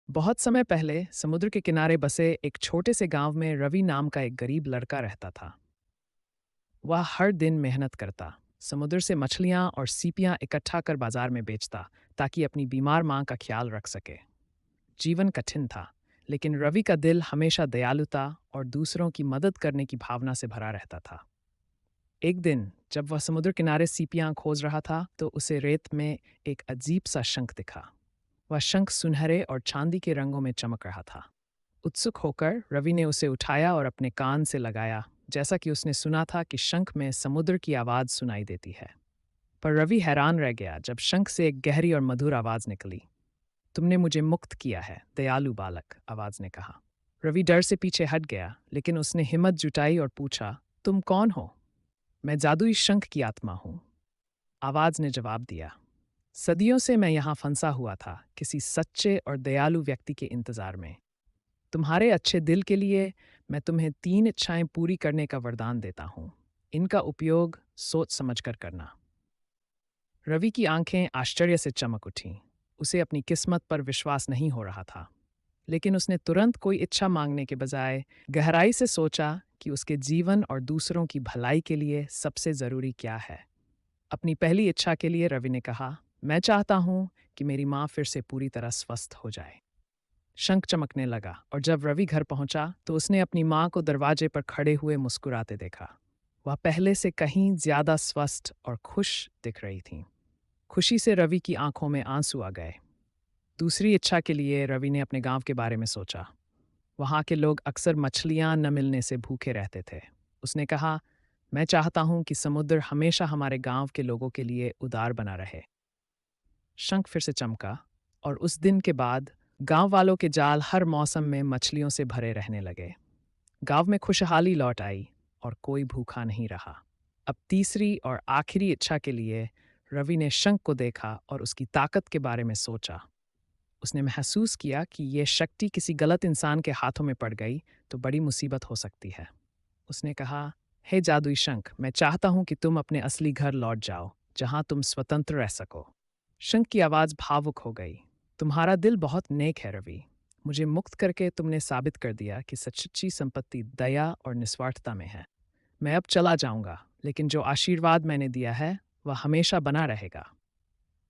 बहुत समय पहले समुद्र के किनारे बसे एक छोटे से गांव में रवि नाम का एक गरीब लड़का रहता था। वह हर दिन मेहनत करता, समुद्र से मछलियां और सीपियां इकट्ठा कर बाजार में बेचता ताकि अपनी बीमार मां का ख्याल रख सके। जीवन कठिन था, लेकिन रवि का दिल हमेशा दयालुता और दूसरों की मदद करने की भावना से भरा रहता था। एक दिन जब वह समुद्र किनारे सीपियां खोज रहा था तो उसे रेत में एक अजीब सा शंख दिखा। वह शंख सुनहरे और चांदी के रंगों में चमक रहा था। उत्सुक होकर रवि ने उसे उठाया और अपने कान से लगाया, जैसा कि उसने सुना था कि शंख में समुद्र की आवाज़ सुनाई देती है। पर रवि हैरान रह गया जब शंख से एक गहरी और मधुर आवाज़ निकली। तुमने मुझे मुक्त किया है, दयालु बालक, आवाज़ ने कहा। रवि डर से पीछे हट गया, लेकिन उसने हिम्मत जुटाई और पूछा, तुम कौन हो? मैं जादुई शंख की आत्मा हूँ, आवाज़ ने जवाब दिया। सदियों से मैं यहाँ फंसा हुआ था, किसी सच्चे और दयालु व्यक्ति के इंतज़ार में। तुम्हारे अच्छे दिल के लिए मैं तुम्हें 3 इच्छाएं पूरी करने का वरदान देता हूँ। इनका उपयोग सोच समझकर करना। रवि की आंखें आश्चर्य से चमक उठीं। उसे अपनी किस्मत पर विश्वास नहीं हो रहा था, लेकिन उसने तुरंत कोई इच्छा मांगने के बजाय गहराई से सोचा कि उसके जीवन और दूसरों की भलाई के लिए सबसे ज़रूरी क्या है। अपनी पहली इच्छा के लिए रवि ने कहा, मैं चाहता हूँ कि मेरी माँ फिर से पूरी तरह स्वस्थ हो जाए। शंख चमकने लगा और जब रवि घर पहुंचा तो उसने अपनी माँ को दरवाजे पर खड़े हुए मुस्कुराते देखा। वह पहले से कहीं ज्यादा स्वस्थ और खुश दिख रही थीं। खुशी से रवि की आंखों में आंसू आ गए। दूसरी इच्छा के लिए रवि ने अपने गांव के बारे में सोचा। वहाँ के लोग अक्सर मछलियाँ न मिलने से भूखे रहते थे। उसने कहा, मैं चाहता हूँ कि समुद्र हमेशा हमारे गांव के लोगों के लिए उदार बना रहे। शंख फिर से चमका और उस दिन के बाद गांव वालों के जाल हर मौसम में मछलियों से भरे रहने लगे। गांव में खुशहाली लौट आई और कोई भूखा नहीं रहा। अब तीसरी और आखिरी इच्छा के लिए रवि ने शंख को देखा और उसकी ताकत के बारे में सोचा। उसने महसूस किया कि यह शक्ति किसी गलत इंसान के हाथों में पड़ गई तो बड़ी मुसीबत हो सकती है। उसने कहा, हे जादुई शंख, मैं चाहता हूं कि तुम अपने असली घर लौट जाओ, जहां तुम स्वतंत्र रह सको। शंख की आवाज़ भावुक हो गई। तुम्हारा दिल बहुत नेक है रवि। मुझे मुक्त करके तुमने साबित कर दिया कि सच्ची संपत्ति दया और निस्वार्थता में है। मैं अब चला जाऊंगा, लेकिन जो आशीर्वाद मैंने दिया है वह हमेशा बना रहेगा।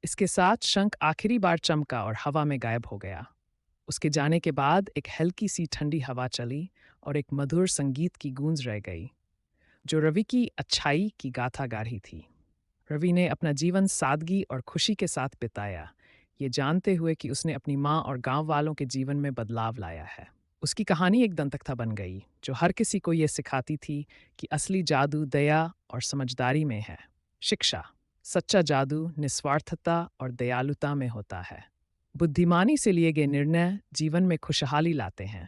इसके साथ शंख आखिरी बार चमका और हवा में गायब हो गया। उसके जाने के बाद एक हल्की सी ठंडी हवा चली और एक मधुर संगीत की गूंज रह गई, जो रवि की अच्छाई की गाथा गा रही थी। रवि ने अपना जीवन सादगी और खुशी के साथ बिताया, ये जानते हुए कि उसने अपनी माँ और गांव वालों के जीवन में बदलाव लाया है। उसकी कहानी एक दंतकथा बन गई, जो हर किसी को ये सिखाती थी कि असली जादू दया और समझदारी में है। शिक्षा: सच्चा जादू निस्वार्थता और दयालुता में होता है। बुद्धिमानी से लिए गए निर्णय जीवन में खुशहाली लाते हैं।